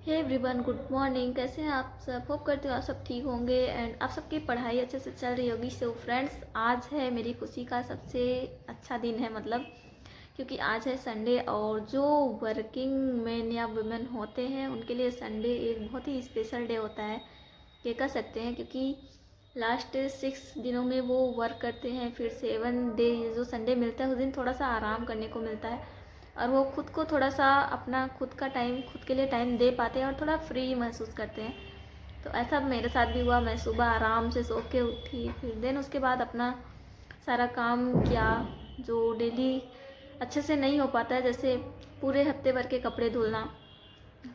Hey everyone, good morning. कैसे हैं आप सब? होप करती हूँ आप सब ठीक होंगे एंड आप सबकी पढ़ाई अच्छे से चल रही होगी। सो फ्रेंड्स, आज है मेरी खुशी का सबसे अच्छा दिन है, मतलब क्योंकि आज है संडे और जो वर्किंग मैन या वुमेन होते हैं उनके लिए संडे एक बहुत ही स्पेशल डे होता है, ये कह सकते हैं। क्योंकि लास्ट 6 दिनों में वो वर्क करते हैं, फिर 7 डे जो संडे मिलता है उस दिन थोड़ा सा आराम करने को मिलता है और वो खुद को थोड़ा सा अपना खुद का टाइम खुद के लिए टाइम दे पाते हैं और थोड़ा फ्री महसूस करते हैं। तो ऐसा मेरे साथ भी हुआ। मैं सुबह आराम से सो के उठी, फिर देन उसके बाद अपना सारा काम किया जो डेली अच्छे से नहीं हो पाता है, जैसे पूरे हफ्ते भर के कपड़े धुलना,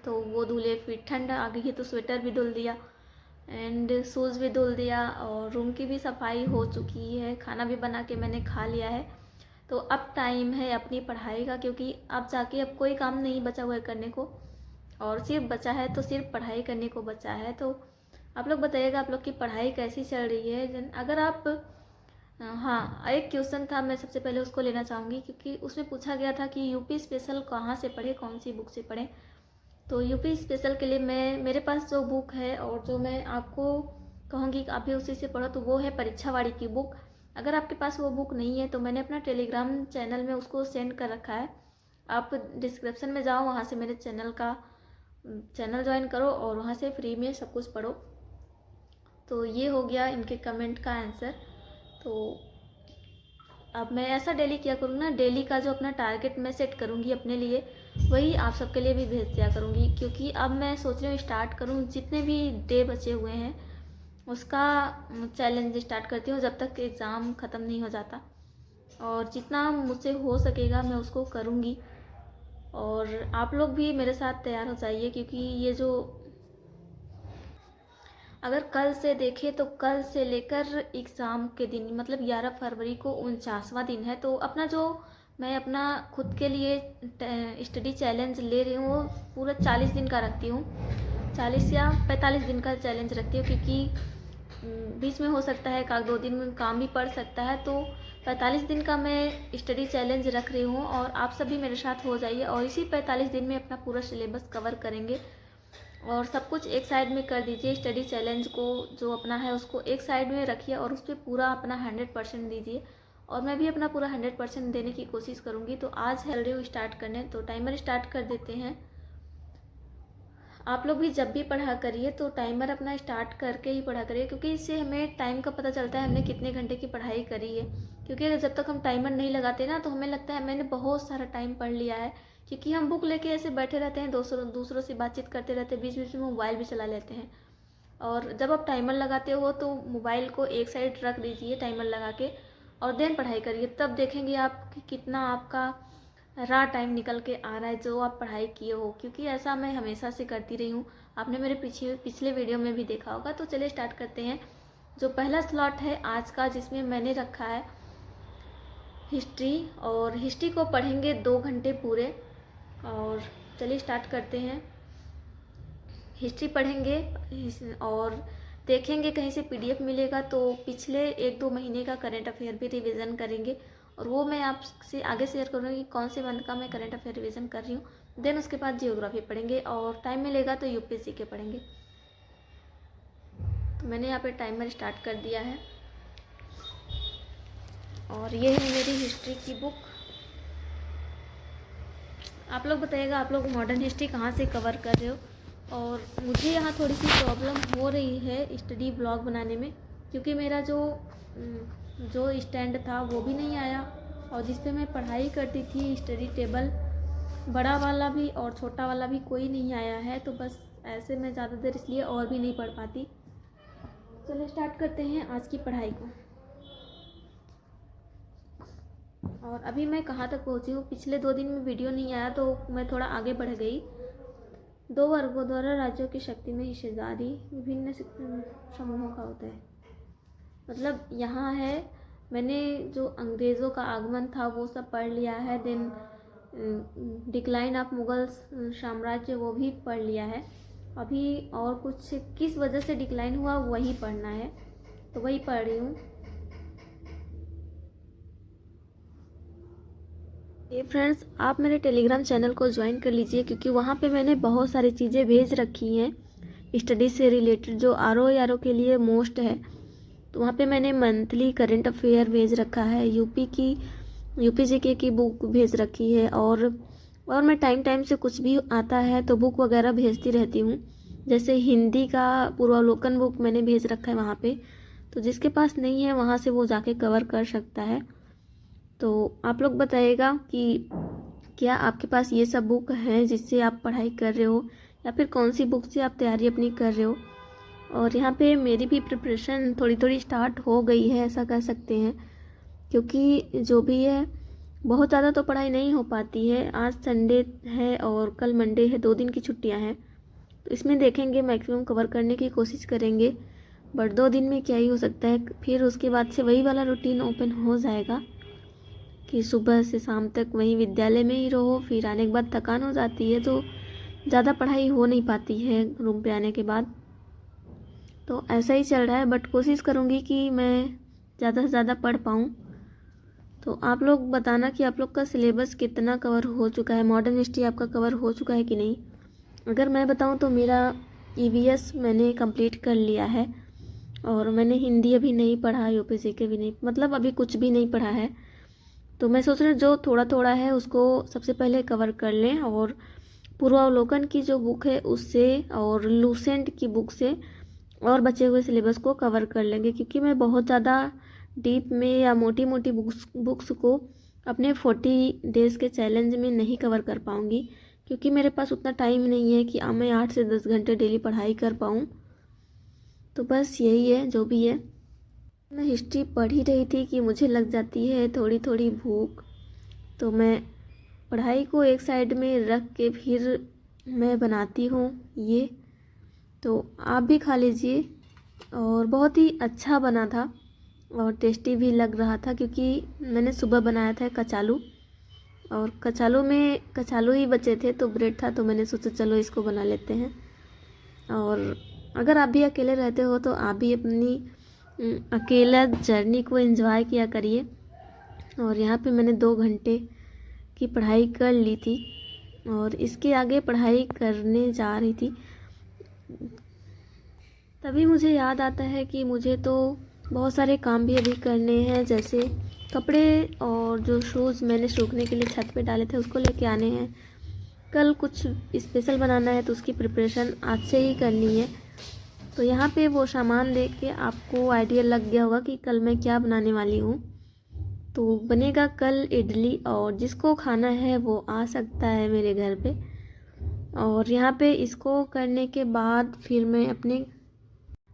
तो वो धुले। फिर ठंड आ गई है तो स्वेटर भी धुल दिया एंड शूज़ भी धुल दिया और रूम की भी सफाई हो चुकी है। खाना भी बना के मैंने खा लिया है। तो अब टाइम है अपनी पढ़ाई का, क्योंकि अब जाके अब कोई काम नहीं बचा हुआ है करने को और सिर्फ बचा है तो सिर्फ पढ़ाई करने को बचा है। तो आप लोग बताइएगा आप लोग की पढ़ाई कैसी चल रही है। अगर आप हाँ, एक क्वेश्चन था, मैं सबसे पहले उसको लेना चाहूँगी क्योंकि उसमें पूछा गया था कि यूपी स्पेशल कहाँ से पढ़े, कौन सी बुक से पढ़ें। तो यूपी स्पेशल के लिए मेरे पास जो बुक है और जो मैं आपको कहूँगी कि आप भी उसी से पढ़ो, तो वो है परीक्षावाड़ी की बुक। अगर आपके पास वो बुक नहीं है तो मैंने अपना टेलीग्राम चैनल में उसको सेंड कर रखा है। आप डिस्क्रिप्शन में जाओ, वहाँ से मेरे चैनल ज्वाइन करो और वहाँ से फ्री में सब कुछ पढ़ो। तो ये हो गया इनके कमेंट का आंसर। तो अब मैं ऐसा डेली किया करूँ ना, डेली का जो अपना टारगेट मैं सेट करूँगी अपने लिए, वही आप सबके लिए भी भेज दिया करूँगी। क्योंकि अब मैं सोच रही हूँ स्टार्ट करूँ, जितने भी डे बचे हुए हैं उसका चैलेंज स्टार्ट करती हूँ जब तक एग्ज़ाम ख़त्म नहीं हो जाता, और जितना मुझसे हो सकेगा मैं उसको करूँगी। और आप लोग भी मेरे साथ तैयार हो जाइए, क्योंकि ये जो अगर कल से देखें तो कल से लेकर एग्ज़ाम के दिन मतलब 11 फरवरी को 49वां दिन है। तो अपना जो मैं अपना खुद के लिए स्टडी चैलेंज ले रही हूँ वो पूरा 40 दिन का रखती हूँ, 40 या 45 दिन का चैलेंज रखती हूँ। क्योंकि बीच में हो सकता है एक 2 दिन में काम भी पड़ सकता है, तो 45 दिन का मैं स्टडी चैलेंज रख रही हूँ और आप सभी मेरे साथ हो जाइए और इसी 45 दिन में अपना पूरा सिलेबस कवर करेंगे। और सब कुछ एक साइड में कर दीजिए, स्टडी चैलेंज को जो अपना है उसको एक साइड में रखिए और उस पर पूरा अपना 100% दीजिए और मैं भी अपना पूरा 100% देने की कोशिश करूँगी। तो आज है रही हूँ स्टार्ट करने, तो टाइमर स्टार्ट कर देते हैं। आप लोग भी जब भी पढ़ा करिए तो टाइमर अपना स्टार्ट करके ही पढ़ा करिए, क्योंकि इससे हमें टाइम का पता चलता है हमने कितने घंटे की पढ़ाई करी है। क्योंकि अगर जब तक हम टाइमर नहीं लगाते ना तो हमें लगता है मैंने बहुत सारा टाइम पढ़ लिया है, क्योंकि हम बुक लेके ऐसे बैठे रहते हैं, दूसरों से बातचीत करते रहते हैं, बीच बीच में मोबाइल भी चला लेते हैं। और जब आप टाइमर लगाते हो तो मोबाइल को एक साइड रख दीजिए टाइमर लगा के और देन पढ़ाई करिए, तब देखेंगे आप कि कितना आपका रहा टाइम निकल के आ रहा है जो आप पढ़ाई किए हो। क्योंकि ऐसा मैं हमेशा से करती रही हूँ, आपने मेरे पिछले वीडियो में भी देखा होगा। तो चलिए स्टार्ट करते हैं। जो पहला स्लॉट है आज का जिसमें मैंने रखा है हिस्ट्री, और हिस्ट्री को पढ़ेंगे 2 घंटे पूरे। और चलिए स्टार्ट करते हैं। हिस्ट्री पढ़ेंगे और देखेंगे कहीं से पीडीएफ मिलेगा तो पिछले 1-2 महीने का करंट अफेयर भी रिवीजन करेंगे और वो मैं आपसे आगे शेयर करूँगी कि कौन से मंथ का मैं करंट अफेयर रिवीजन कर रही हूँ। देन उसके बाद जियोग्राफी पढ़ेंगे और टाइम मिलेगा तो यूपीएससी के पढ़ेंगे। तो मैंने यहाँ पे टाइमर स्टार्ट कर दिया है और ये है मेरी हिस्ट्री की बुक। आप लोग बताइएगा आप लोग मॉडर्न हिस्ट्री कहाँ से कवर कर रहे हो। और मुझे यहाँ थोड़ी सी प्रॉब्लम हो रही है स्टडी ब्लॉग बनाने में, क्योंकि मेरा जो स्टैंड था वो भी नहीं आया और जिस पे मैं पढ़ाई करती थी स्टडी टेबल, बड़ा वाला भी और छोटा वाला भी कोई नहीं आया है। तो बस ऐसे मैं ज़्यादा देर इसलिए और भी नहीं पढ़ पाती। चलिए स्टार्ट करते हैं आज की पढ़ाई को। और अभी मैं कहाँ तक पहुँची हूँ, पिछले 2 दिन में वीडियो नहीं आया तो मैं थोड़ा आगे बढ़ गई। 2 वर्गों द्वारा राज्यों की शक्ति में हिस्सेदारी विभिन्न समूहों का होता है। मतलब यहाँ है मैंने जो अंग्रेज़ों का आगमन था वो सब पढ़ लिया है। देन डिक्लाइन ऑफ मुगल साम्राज्य वो भी पढ़ लिया है। अभी और कुछ किस वजह से डिक्लाइन हुआ वही पढ़ना है, तो वही पढ़ रही हूँ। ये फ्रेंड्स, आप मेरे टेलीग्राम चैनल को ज्वाइन कर लीजिए, क्योंकि वहाँ पे मैंने बहुत सारी चीज़ें भेज रखी हैं स्टडी से रिलेटेड, जो आर ओ के लिए मोस्ट है। तो वहाँ पे मैंने मंथली करंट अफेयर भेज रखा है, यूपी जीके की बुक भेज रखी है, और मैं टाइम टाइम से कुछ भी आता है तो बुक वगैरह भेजती रहती हूँ। जैसे हिंदी का पूर्वावलोकन बुक मैंने भेज रखा है वहाँ पे, तो जिसके पास नहीं है वहाँ से वो जाके कवर कर सकता है। तो आप लोग बताइएगा कि क्या आपके पास ये सब बुक हैं जिससे आप पढ़ाई कर रहे हो, या फिर कौन सी बुक से आप तैयारी अपनी कर रहे हो। और यहाँ पे मेरी भी प्रिपरेशन थोड़ी थोड़ी स्टार्ट हो गई है, ऐसा कह सकते हैं, क्योंकि जो भी है बहुत ज़्यादा तो पढ़ाई नहीं हो पाती है। आज संडे है और कल मंडे है, 2 दिन की छुट्टियां हैं, तो इसमें देखेंगे मैक्सिमम कवर करने की कोशिश करेंगे। बट 2 दिन में क्या ही हो सकता है, फिर उसके बाद से वही वाला रूटीन ओपन हो जाएगा कि सुबह से शाम तक वहीं विद्यालय में ही रहो, फिर आने के बाद थकान हो जाती है, तो ज़्यादा पढ़ाई हो नहीं पाती है रूम पे आने के बाद। तो ऐसा ही चल रहा है, बट कोशिश करूँगी कि मैं ज़्यादा से ज़्यादा पढ़ पाऊँ। तो आप लोग बताना कि आप लोग का सिलेबस कितना कवर हो चुका है, मॉडर्न हिस्ट्री आपका कवर हो चुका है कि नहीं। अगर मैं बताऊं तो मेरा ईवीएस मैंने कंप्लीट कर लिया है, और मैंने हिंदी अभी नहीं पढ़ा, यूपीएससी के भी नहीं, मतलब अभी कुछ भी नहीं पढ़ा है। तो मैं सोच रही हूँ जो थोड़ा थोड़ा है उसको सबसे पहले कवर कर लें, और पूर्वावलोकन की जो बुक है उससे और लूसेंट की बुक से और बचे हुए सिलेबस को कवर कर लेंगे, क्योंकि मैं बहुत ज़्यादा डीप में या मोटी मोटी बुक्स को अपने 40 डेज़ के चैलेंज में नहीं कवर कर पाऊँगी, क्योंकि मेरे पास उतना टाइम नहीं है कि मैं 8 से 10 घंटे डेली पढ़ाई कर पाऊँ। तो बस यही है जो भी है। मैं हिस्ट्री पढ़ ही रही थी कि मुझे लग जाती है थोड़ी थोड़ी भूख, तो मैं पढ़ाई को एक साइड में रख के फिर मैं बनाती हूँ ये। तो आप भी खा लीजिए, और बहुत ही अच्छा बना था और टेस्टी भी लग रहा था, क्योंकि मैंने सुबह बनाया था कचालू, और कचालू ही बचे थे, तो ब्रेड था, तो मैंने सोचा चलो इसको बना लेते हैं। और अगर आप भी अकेले रहते हो तो आप भी अपनी अकेला जर्नी को एंजॉय किया करिए। और यहाँ पे मैंने 2 घंटे की पढ़ाई कर ली थी, और इसके आगे पढ़ाई करने जा रही थी, तभी मुझे याद आता है कि मुझे तो बहुत सारे काम भी अभी करने हैं, जैसे कपड़े और जो शूज़ मैंने सूखने के लिए छत पे डाले थे उसको लेके आने हैं। कल कुछ स्पेशल बनाना है तो उसकी प्रिपरेशन आज से ही करनी है। तो यहाँ पे वो सामान देख के आपको आइडिया लग गया होगा कि कल मैं क्या बनाने वाली हूँ। तो बनेगा कल इडली, और जिसको खाना है वो आ सकता है मेरे घर पे। और यहाँ पे इसको करने के बाद फिर मैं अपने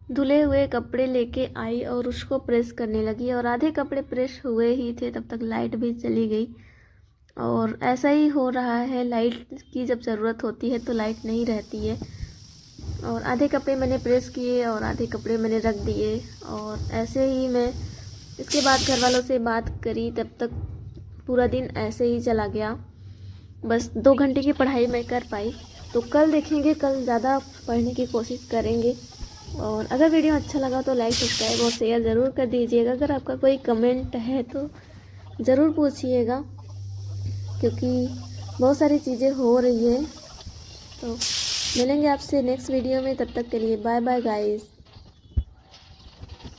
धुले हुए कपड़े लेके आई और उसको प्रेस करने लगी, और आधे कपड़े प्रेस हुए ही थे तब तक लाइट भी चली गई। और ऐसा ही हो रहा है, लाइट की जब ज़रूरत होती है तो लाइट नहीं रहती है। और आधे कपड़े मैंने प्रेस किए और आधे कपड़े मैंने रख दिए, और ऐसे ही मैं इसके बाद घर वालों से बात करी, तब तक पूरा दिन ऐसे ही चला गया। बस 2 घंटे की पढ़ाई मैं कर पाई। तो कल देखेंगे, कल ज़्यादा पढ़ने की कोशिश करेंगे। और अगर वीडियो अच्छा लगा तो लाइक, सब्सक्राइब और शेयर ज़रूर कर दीजिएगा। अगर आपका कोई कमेंट है तो ज़रूर पूछिएगा, क्योंकि बहुत सारी चीज़ें हो रही है। तो मिलेंगे आपसे नेक्स्ट वीडियो में, तब तक के लिए बाय बाय गाइस।